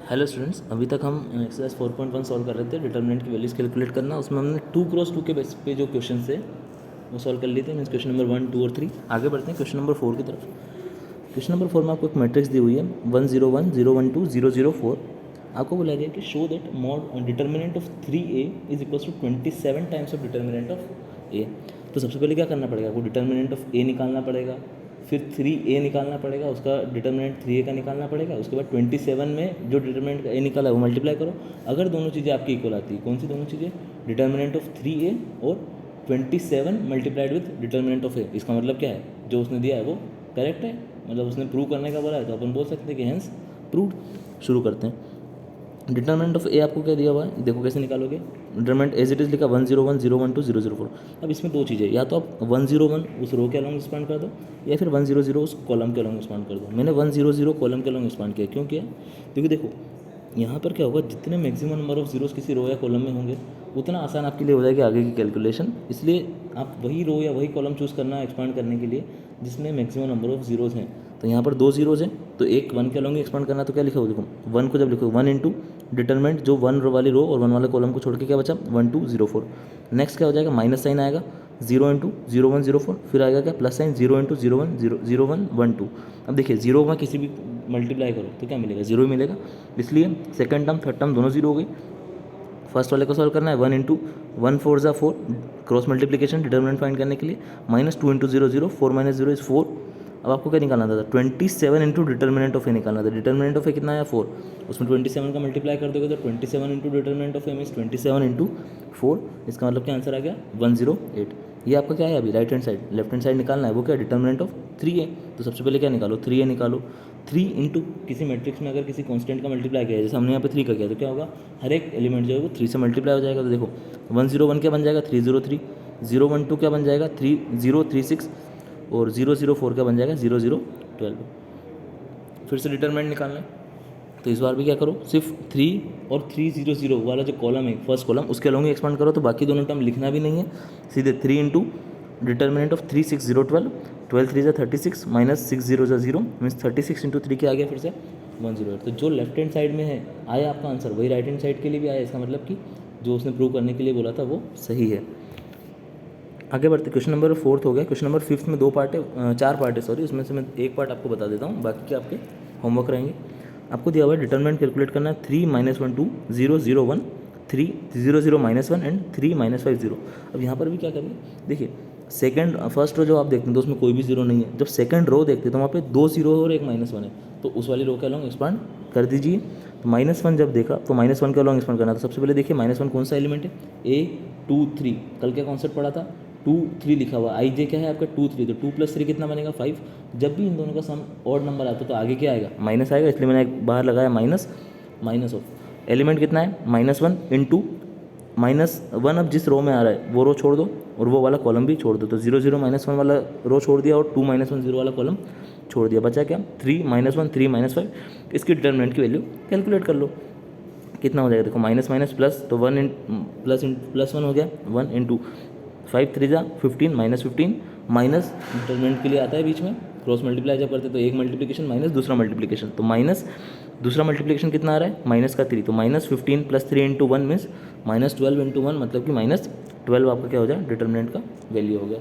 Hello students, अभी तक हम एक्सरसाइज 4.1 सॉल्व कर रहे थे। डिटर्मिनेंट की वैल्यूज़ कैलकुलेट करना, उसमें हमने 2x2 के बेस पे जो क्वेश्चन थे वो सॉल्व कर लिए थे। मीन्स क्वेश्चन नंबर 1, 2 और 3। आगे बढ़ते हैं क्वेश्चन नंबर 4 की तरफ। क्वेश्चन नंबर 4 में आपको एक मैट्रिक्स दी हुई है 101 012 004। आपको बोला गया कि show that mod determinant of 3a is equals to 27 times of determinant of a। तो सबसे पहले क्या करना पड़ेगा, आपको डिटर्मिनेंट ऑफ a निकालना पड़ेगा, फिर 3a निकालना पड़ेगा, उसका डिटर्मिनेंट 3a का निकालना पड़ेगा, उसके बाद 27 में जो डिटर्मिनेंट a निकाला है वो मल्टीप्लाई करो। अगर दोनों चीज़ें आपकी इक्वल आती है, कौन सी दोनों चीज़ें, डिटर्मिनेंट ऑफ 3a और 27 multiplied with determinant of a, इसका मतलब क्या है, जो उसने दिया है वो करेक्ट है, मतलब उसने प्रूव करने का बोला है तो अपन बोल सकते हैं कि हेंस प्रूव्ड। शुरू करते हैं। डिटर्मिनेंट ऑफ ए आपको क्या दिया हुआ है, देखो कैसे निकालोगे। डिटर्मिनेंट एज इट इज लिखा 101 012 004। अब इसमें दो चीज़ें, या तो आप 101 उस रो के अलॉन्ग एक्सपांड कर दो, या फिर 100 उस कॉलम के अलॉन्ग एक्सपांड कर दो। मैंने 100 कॉलम के अलॉन्ग एक्सपांड किया, क्यों किया, क्योंकि देखो यहाँ पर क्या होगा, जितने मैक्सिमम नंबर ऑफ जीरोस किसी रो या कॉलम में होंगे उतना आसान आपके लिए हो जाएगी आगे की कैलकुलेशन। इसलिए आप वही रो या वही कॉलम चूज़ करना एक्सपांड करने के लिए जिसमें मैक्सिमम नंबर ऑफ जीरोस हैं। तो यहाँ पर 2 जीरोज हैं, तो एक 1 के अलॉन्ग एक्सपांड करना, तो क्या लिखा हो, देखो 1 को जब लिखो 1 इंटू डिटरमिनेंट जो 1 रो वाली रो और 1 वाले कॉलम को छोड़ के क्या बचा 1204। नेक्स्ट क्या हो जाएगा, माइनस साइन आएगा 0 इंटू 0104, फिर आएगा क्या प्लस साइन 0 इंटू 0112। अब देखिए 0 में किसी भी मल्टीप्लाई करो तो क्या मिलेगा, 0 ही मिलेगा। इसलिए सेकंड टर्म थर्ड टर्म दोनों 0 हो गई। फर्स्ट वाले को सॉल्व करना है 1 इंटू 1 4 ज़ा 4, क्रॉस मल्टीप्लिकेशन डिटर्मिनेंट फाइंड करने के लिए, माइनस 2 इंटू 0 0, 4 माइनस 0 इज़ 4। अब आपको क्या निकालना था, 27 इंटू डिटर्मिनेंट ऑफ ए निकालना था। डिटर्मिनेंट ऑफ ए कितना आया 4, उसमें 27 का मल्टीप्लाई कर दोगे तो 27 into determinant of A means 27 into 4। इसका मतलब क्या आंसर आ गया 108। ये आपका क्या है अभी right hand side, left hand side निकालना है वो क्या डिटर्मिनेंट ऑफ 3a। तो सबसे पहले क्या निकालो 3a निकालो। 3 इंटू किसी मैट्रिक्स में अगर किसी कांस्टेंट का मल्टीप्लाई किया है, जैसे हमने यहाँ पे 3 का किया, तो क्या होगा हर एक एलिमेंट जो है वो 3 से मल्टीप्लाई हो जाएगा। तो देखो 101 क्या बन जाएगा 303, 012 क्या बन जाएगा 3036 और 004 क्या बन जाएगा 0012। फिर से डिटरमिनेंट निकालना है, तो इस बार भी क्या करो, सिर्फ 3 और 300 वाला जो कॉलम है फर्स्ट कॉलम उसके अलॉन्ग एक्सपांड करो, तो बाकी दोनों टर्म लिखना भी नहीं है, सीधे 3 into determinant of 36012, 12 3 36 minus 60 0 means 36 into 3 के आ गया फिर से 108। तो जो लेफ्ट हैंड साइड में है आया आपका आंसर, वही राइट हैंड साइड के लिए भी आया। इसका मतलब कि जो उसने प्रूव करने के लिए बोला था वो सही है। आगे बढ़ते, क्वेश्चन नंबर 4 हो गया। क्वेश्चन नंबर 5 में 2 पार्ट है, 4 पार्ट है सॉरी, उसमें से मैं एक पार्ट आपको बता देता हूँ, बाकी के आपके होमवर्क रहेंगे। आपको दिया हुआ है डिटर्मिनेंट कैलकुलेट करना है 3 -1 2 0 0 1 3 0 0 -1 एंड 3 -5 0। अब यहाँ पर भी क्या करेंगे, देखिए सेकंड फर्स्ट रो जो आप देखते हैं तो उसमें कोई भी जीरो नहीं है। जब सेकंड रो देखते हैं तो वहाँ पे 2 जीरो और एक -1 है, तो उस वाली रो के अलॉन्ग एक्सपांड कर दीजिए। तो -1 जब देखा तो -1 के अलॉन्ग एक्सपांड करना, तो सबसे पहले देखिए -1 कौन सा एलिमेंट है, A 2 3। कल क्या कॉन्सेप्ट पढ़ा था 2 3 लिखा हुआ, आई जे क्या है आपका 2 3, तो 2 + 3 कितना बनेगा 5। जब भी इन दोनों का सम ऑड नंबर आता है तो आगे क्या आएगा माइनस आएगा, इसलिए मैंने बाहर लगाया माइनस ऑफ एलिमेंट कितना है -1 इंटू -1। अब जिस रो में आ रहा है वो रो छोड़ दो और वो वाला कॉलम भी छोड़ दो, तो 0 0 -1 वाला रो छोड़ दिया और 2 -1 0 वाला कॉलम छोड़ दिया, बचा क्या 3 -1 3 -5। इसकी डिटर्मिनेंट की वैल्यू कैलकुलेट कर लो, कितना हो जाएगा, देखो माइनस माइनस प्लस, तो 1 प्लस 1 हो गया 1 इंटू 5 3 ज़ा 15 -15 माइनस डिटर्मिनेंट के लिए आता है बीच में क्रॉस मल्टीप्लाई जब करते तो एक मल्टीप्लिकेशन माइनस दूसरा मल्टीप्लिकेशन, तो माइनस दूसरा मल्टीप्लिकेशन कितना आ रहा है माइनस का 3, तो -15 + 3 इंटू 1 मीन्स -12 इंटू 1, मतलब कि -12 आपका क्या हो जाए डिटर्मिनेंट का वैल्यू हो गया।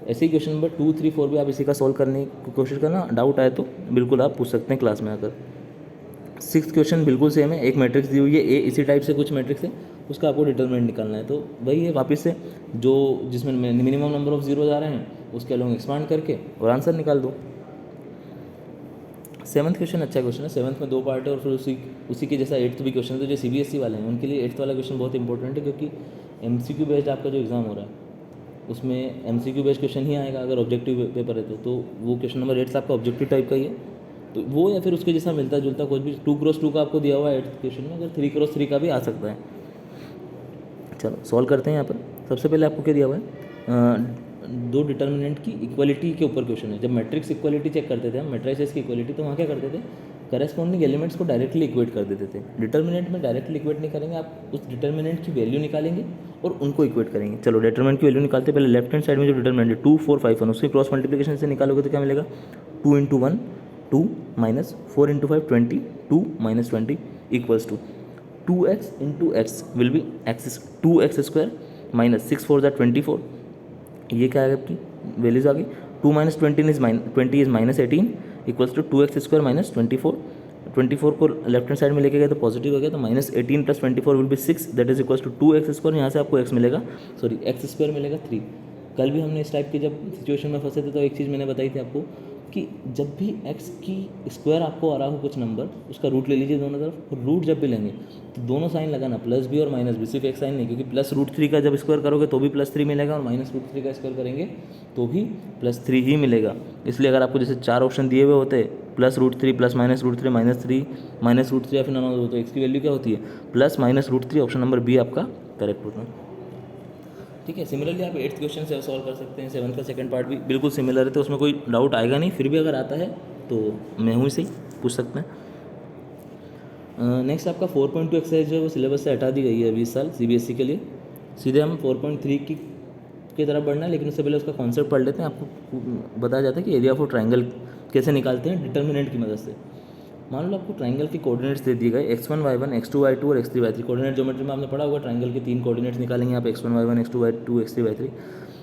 ऐसे ही क्वेश्चन नंबर 2 3 4 भी आप इसी का सॉल्व करने की कोशिश करना, डाउट आए तो बिल्कुल आप पूछ सकते हैं क्लास में आकर। 6th क्वेश्चन बिल्कुल सेम है, एक मैट्रिक्स दी हुई है ए, इसी टाइप से कुछ मैट्रिक्स है, उसका आपको डिटर्मिनेंट निकालना है। तो वही है वापस से, जो जिसमें मिनिमम नंबर ऑफ जीरोज आ रहे हैं उसके अलॉन्ग एक्सपांड करके और आंसर निकाल दो। 7th क्वेश्चन अच्छा क्वेश्चन है, 7th में 2 पार्ट है और फिर उसी के जैसा 8th भी क्वेश्चन है। तो जो CBSE वाले हैं उनके लिए 8th वाला क्वेश्चन बहुत इंपॉर्टेंट है, क्योंकि MCQ बेस्ड आपका जो एग्ज़ाम हो रहा है उसमें MCQ बेस्ड क्वेश्चन ही आएगा अगर ऑब्जेक्टिव पेपर है तो वो क्वेश्चन नंबर 8 आपका ऑब्जेक्टिव टाइप का ही है, तो वो या फिर उसके जैसा मिलता जुलता कुछ भी 2x2 का आपको दिया हुआ है 8th क्वेश्चन में, अगर 3x3 का भी आ सकता है। चलो सॉल्व करते हैं यहाँ पर। सबसे पहले आपको क्या दिया हुआ है, दो डिटर्मिनेंट की इक्वलिटी के ऊपर क्वेश्चन है। जब मैट्रिक्स इक्वलिटी चेक करते थे हम, मैट्रिसेस की इक्वलिटी, तो वहाँ क्या करते थे करस्पॉन्डिंग एलिमेंट्स को डायरेक्टली इक्वेट कर देते थे। डिटर्मिनेंट में डायरेक्टली इक्वेट नहीं करेंगे, आप उस डिटर्मिनेंट की वैल्यू निकालेंगे और उनको इक्वेट करेंगे। चलो डिटर्मिनेंट की वैल्यू निकालते, पहले लेफ्ट हैंड साइड में जो डिटर्मिनेंट है 2 4 5 1, उसकी क्रॉस मल्टीप्लिकेशन से निकालोगे तो क्या मिलेगा 2 × 1 2 -4 × 5 20 2 -20 equals to 2x into x will be x 2x² minus 6 4 24, ये क्या है आपकी वैल्यूज आ गई। 2 minus 20 is minus 18 equals to 2x² minus 24 को लेफ्ट हैंड साइड में लेके गए तो पॉजिटिव हो गया, तो minus 18 plus 24 will be 6 that is equals to 2x²। यहाँ से आपको x मिलेगा, सॉरी x² मिलेगा 3। कल भी हमने इस टाइप की जब सिचुएशन में फंसे थे तो एक चीज़ मैंने बताई थी आपको कि जब भी x की स्क्वायर आपको आ रहा हो कुछ नंबर, उसका रूट ले लीजिए दोनों तरफ, और रूट जब भी लेंगे तो दोनों साइन लगाना, प्लस भी और माइनस भी, सिर्फ एक साइन नहीं, क्योंकि प्लस √3 का जब स्क्वायर करोगे तो भी +3 मिलेगा और माइनस √3 का स्क्वायर करेंगे तो भी +3 ही मिलेगा। इसलिए अगर आपको जैसे 4 ऑप्शन दिए हुए होते +√3 प्लस माइनस √3 -3 -√3 या फिर नॉन हो, तो x की वैल्यू क्या होती है plus minus √3, option number B आपका करेक्ट होता है। ठीक है, सिमिलरली आप 8th क्वेश्चन से सॉल्व कर सकते हैं। 7th का सेकंड पार्ट भी बिल्कुल सिमिलर है, तो उसमें कोई डाउट आएगा नहीं, फिर भी अगर आता है तो मैं हूँ से ही पूछ सकते हैं। नेक्स्ट आपका 4.2 एक्सरसाइज जो है वो सिलेबस से हटा दी गई है अभी इस साल CBSE के लिए। सीधे हम 4.3 की तरफ बढ़ना है, लेकिन उससे पहले उसका कॉन्सेप्ट पढ़ लेते हैं। आपको बताया जाता है कि एरिया ऑफ ट्राइंगल कैसे निकालते हैं डिटर्मिनेंट की मदद से। मान लो आपको ट्राइंगल के कोऑर्डिनेट्स दे दिए गए x1 y1 x2 y2 और x3 y3। कोऑर्डिनेट ज्योमेट्री में आपने पढ़ा होगा, ट्राइंगल के 3 कोऑर्डिनेट्स निकालेंगे आप x1 y1 x2 y2 x3 y3।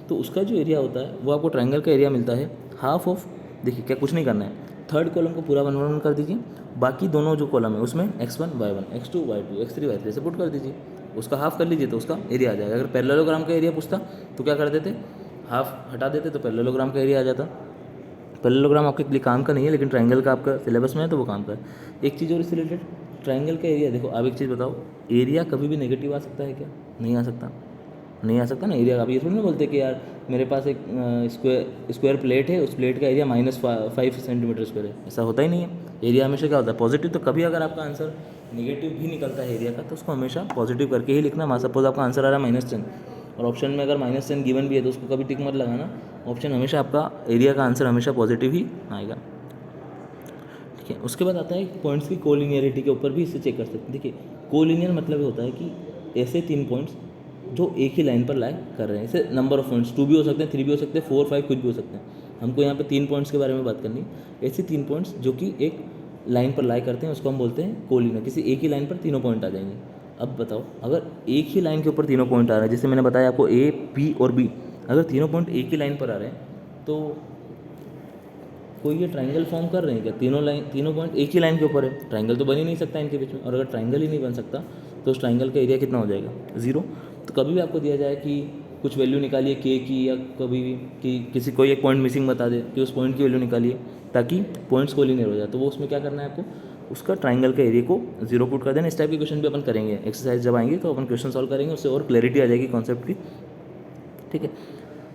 तो उसका जो एरिया होता है वो आपको ट्राइंगल का एरिया मिलता है हाफ ऑफ, देखिए क्या कुछ नहीं करना है, थर्ड कॉलम को पूरा 1 1 कर दीजिए, बाकी दोनों जो कॉलम है उसमें x1 y1 x2 y2 x3 y3 से पुट कर दीजिए, उसका हाफ कर लीजिए तो उसका एरिया आ जाएगा। अगर पैरेललोग्राम का एरिया पूछता तो क्या कर देते, हाफ हटा देते तो पैरेललोग्राम का एरिया आ जाता। पैरेललोग्राम आपके लिए काम का नहीं है, लेकिन ट्राइंगल का आपका सिलेबस में है तो वो काम का है। एक चीज़ और इससे रिलेटेड, ट्राइंगल का एरिया देखो, आप एक चीज़ बताओ, एरिया कभी भी नेगेटिव आ सकता है क्या? नहीं आ सकता, नहीं आ सकता ना। एरिया आप ये थोड़ी ना बोलते कि यार मेरे पास एक स्क्वायर प्लेट है, उस प्लेट का एरिया -5 सेंटीमीटर स्क्वायर है, ऐसा होता ही नहीं है। एरिया हमेशा क्या होता है पॉजिटिव। तो कभी अगर आपका आंसर नेगेटिव भी निकलता है एरिया का तो उसको हमेशा पॉजिटिव करके ही लिखना। मान सपोज आपका आंसर आ रहा है -10 और ऑप्शन में अगर -10 गिवन भी है तो उसको कभी टिक मत लगाना, ऑप्शन हमेशा आपका एरिया का आंसर हमेशा पॉजिटिव ही आएगा। ठीक है, उसके बाद आता है पॉइंट्स की कोलिनियरिटी के ऊपर भी इससे चेक कर सकते हैं। देखिए कोलिनियर मतलब होता है कि ऐसे 3 पॉइंट्स जो एक ही लाइन पर लाई कर रहे हैं, इसे नंबर ऑफ पॉइंट्स 2 भी हो सकते हैं, 3 भी हो सकते हैं, 4 5 कुछ भी हो सकते हैं। हमको यहाँ पे 3 पॉइंट्स के बारे में बात करनी है। ऐसे 3 पॉइंट्स जो कि एक लाइन पर लाई करते हैं उसको हम बोलते हैं कोलिनियर। किसी एक ही लाइन पर तीनों पॉइंट आ जाएंगे। अब बताओ अगर एक ही लाइन के ऊपर तीनों पॉइंट आ रहे हैं, जैसे मैंने बताया आपको A B और B, अगर तीनों पॉइंट एक ही लाइन पर आ रहे हैं तो कोई ये ट्राइंगल फॉर्म कर रहे हैं क्या? तीनों पॉइंट एक ही लाइन के ऊपर है, ट्राइंगल तो बन ही नहीं सकता इनके बीच में। और अगर ट्राइंगल ही नहीं बन सकता तो उस ट्राइंगल का एरिया कितना हो जाएगा? 0। तो कभी भी आपको दिया जाए कि कुछ वैल्यू निकालिए K की, या कभी भी कि किसी कोई एक पॉइंट मिसिंग बता दे कि उस पॉइंट की वैल्यू निकालिए ताकि पॉइंट्स कोलिनियर हो जाए, तो वो उसमें क्या करना है आपको, उसका ट्राइंगल का एरिया को 0 पुट कर देना। इस टाइप के क्वेश्चन भी अपन करेंगे, एक्सरसाइज जब आएंगे तो अपन क्वेश्चन सॉल्व करेंगे, उससे और क्लैरिटी आ जाएगी कॉन्सेप्ट की। ठीक है,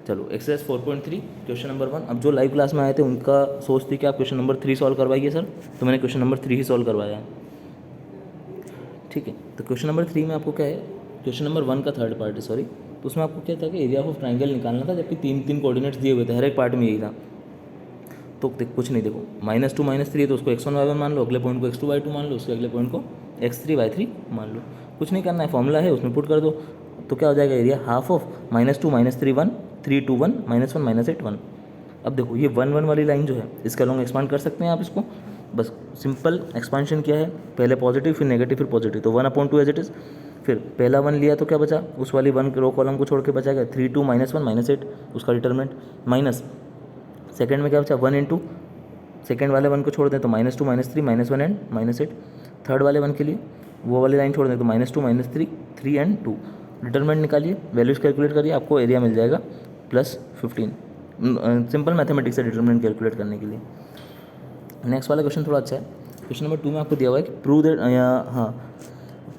चलो एक्सरसाइज 4.3 क्वेश्चन नंबर 1। अब जो लाइव क्लास में आए थे उनका सोच थी कि आप क्वेश्चन नंबर 3 सॉल्व करवाइए सर, तो मैंने क्वेश्चन नंबर 3 ही सॉल्व करवाया है। ठीक है, तो क्वेश्चन नंबर 3 में आपको क्या है, क्वेश्चन नंबर 1 का थर्ड पार्ट है सॉरी, तो उसमें आपको क्या था कि एरिया ऑफ ट्राइंगल निकालना था, जबकि 3 कोऑर्डिनेट्स दिए हुए थे, हर एक पार्ट में यही था। तो कुछ नहीं, देखो -2 -3 है तो उसको x1 y1 मान लो, अगले पॉइंट को x2 y2 मान लो, उसके अगले पॉइंट को x3 y3 मान लो। कुछ नहीं करना है, फॉर्मूला है उसमें पुट कर दो, तो क्या हो जाएगा एरिया हाफ ऑफ -2 -3 1 3 2 1 -1 -8 1। अब देखो ये 1 1 वाली लाइन जो है इसका लॉन्ग एक्सपांड कर सकते हैं आप इसको, बस सिंपल एक्सपांशन किया है, पहले पॉजिटिव फिर नेगेटिव फिर पॉजिटिव, तो 1/2 एज इट इज़। फिर पहला 1 लिया तो क्या बचा, उस वाली 1 रो कॉलम को छोड़ के बचा गया 3 2 -1 -8 उसका डिटरमिनेंट, माइनस सेकंड में क्या बचा 1 × सेकंड वाले 1 को छोड़ दें तो -2 -3 -1 एंड -8। थर्ड वाले 1 के लिए वो वाली लाइन छोड़ दें तो -2 -3 3 एंड 2। डिटरमिनेंट निकालिए, वैल्यूज कैलकुलेट करिए, आपको एरिया मिल जाएगा +15। सिंपल मैथमेटिक्स है डिटरमिनेंट कैलकुलेट करने के लिए। नेक्स्ट वाला क्वेश्चन थोड़ा अच्छा है। क्वेश्चन नंबर 2 में आपको दिया हुआ है कि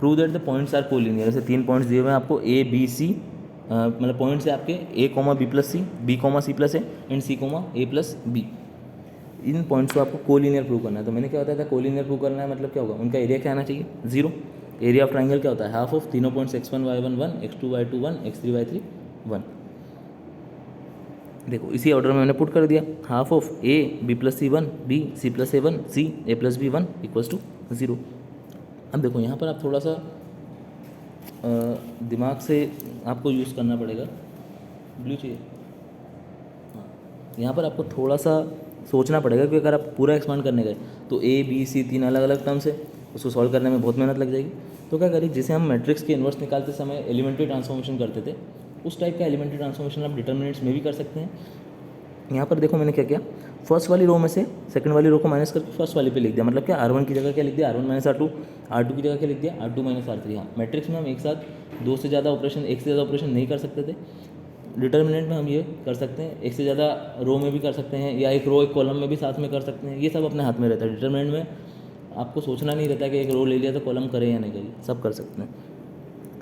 prove that the points are collinear. ऐसे 3 पॉइंट्स दिए हुए हैं आपको A B C, मतलब पॉइंट्स है आपके A, B + C, B, C + A and C, A + B। In points को आपको कोलिनियर प्रूव करना है। तो मैंने क्या बताया था, कोलिनियर प्रूव करना है मतलब क्या होगा, उनका एरिया क्या आना चाहिए 0। एरिया ऑफ ट्राइंगल क्या होता है, हाफ ऑफ तीनों points x1 y1 1 x2 y2 1 x3 y3 1। देखो इसी ऑर्डर में मैंने पुट कर दिया, half of A B + C 1 B C + A 1 C A + B 1 = 0। अब देखो यहाँ पर आप थोड़ा सा दिमाग से आपको यूज़ करना पड़ेगा। ब्लू चाहिए, हाँ, यहाँ पर आपको थोड़ा सा सोचना पड़ेगा कि अगर आप पूरा एक्सपांड करने गए तो A B C 3 अलग अलग टर्म्स है, उसको सॉल्व करने में बहुत मेहनत लग जाएगी। तो क्या करिए, जैसे हम मैट्रिक्स के इन्वर्स निकालते समय एलिमेंट्री ट्रांसफॉर्मेशन करते थे, उस टाइप का एलिमेंट्री ट्रांसफॉर्मेशन आप डिटर्मिनेंट्स में भी कर सकते हैं। यहाँ पर देखो मैंने क्या किया, फर्स्ट वाली रो में से सेकंड वाली रो को माइनस करके फर्स्ट वाली पे लिख दिया। मतलब क्या, R1 की जगह क्या लिख दिया, R1 माइनस R2, R2 की जगह क्या लिख दिया, R2 माइनस R3। हाँ, मैट्रिक्स में हम एक साथ दो से ज़्यादा ऑपरेशन, एक से ज़्यादा ऑपरेशन नहीं कर सकते थे। डिटर्मिनेंट में हम ये कर सकते हैं, एक से ज़्यादा रो में भी कर सकते हैं, या एक रो एक कॉलम में भी साथ में कर सकते हैं। ये सब अपने हाथ में रहता है। डिटर्मिनेंट में आपको सोचना नहीं रहता कि एक रो ले लिया तो कॉलम करें या नहीं करें, सब कर सकते हैं।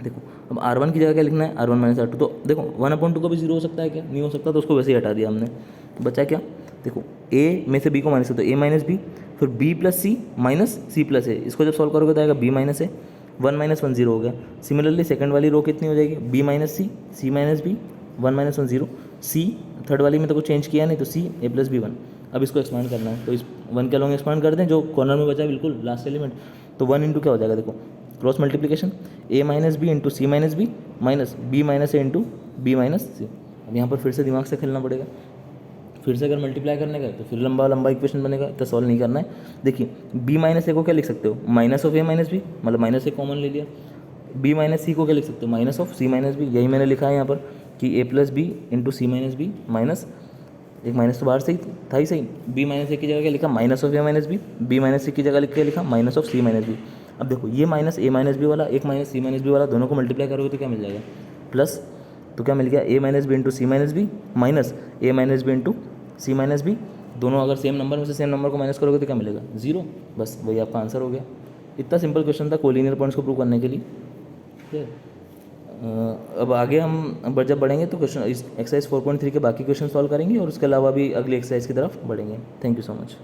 देखो अब R1 की जगह क्या लिखना है, R1 माइनस R2। तो देखो 1/2 का भी जीरो हो सकता है क्या, नहीं हो सकता, तो उसको वैसे ही हटा दिया हमने। तो बचा क्या, देखो A में से B को माइनस तो A माइनस बी, फिर B plus C minus C plus A। इसको जब सॉल्व करोगे तो आएगा B माइनस A, 1 माइनस 1 0 हो गया। सिमिलरली सेकंड वाली रो कितनी हो जाएगी, B minus C, C minus B, 1 minus 1 0, C third वाली में तो कुछ चेंज किया नहीं, तो C A प्लस B 1। अब इसको एक्सपांड करना है, तो इस 1 के अलॉन्ग एक्सपांड कर दें, जो कॉर्नर में बचा बिल्कुल लास्ट एलिमेंट, तो 1 इंटू क्या हो जाएगा, देखो cross multiplication, A minus B into C minus B minus B minus A into B minus C। अब यहाँ पर फिर से दिमाग से खेलना पड़ेगा। फिर से अगर मल्टीप्लाई करने का तो फिर लंबा लंबा इक्वेशन बनेगा, तो सॉल्व नहीं करना है। देखिए B माइनस A को क्या लिख सकते हो, minus of A minus B, मतलब माइनस A कॉमन ले लिया। B माइनस C को क्या लिख सकते हो, minus of C minus B। यही मैंने लिखा है यहाँ पर कि A plus B into C minus B minus, एक माइनस तो बाहर से ही था ही सही। B माइनस A की जगह क्या लिखा, minus of A minus B, B minus C की जगह लिख के लिखा minus of C minus B। अब देखो ये माइनस A माइनस B वाला, एक माइनस C माइनस B वाला, दोनों को मल्टीप्लाई करोगे तो क्या मिल जाएगा, प्लस। तो क्या मिल गया, A minus B into C minus B minus A minus B into C minus B। दोनों अगर सेम नंबर में से सेम नंबर को माइनस करोगे तो क्या मिलेगा, 0। बस वही आपका आंसर हो गया। इतना सिंपल क्वेश्चन था कोलिनियर पॉइंट्स को प्रूव करने के लिए। ठीक है, अब आगे हम जब बढ़ेंगे तो क्वेश्चन एक्सरसाइज 4.3 के बाकी क्वेश्चन सॉल्व करेंगे, और उसके अलावा भी अगली एक्सरसाइज की तरफ बढ़ेंगे। Thank you so much.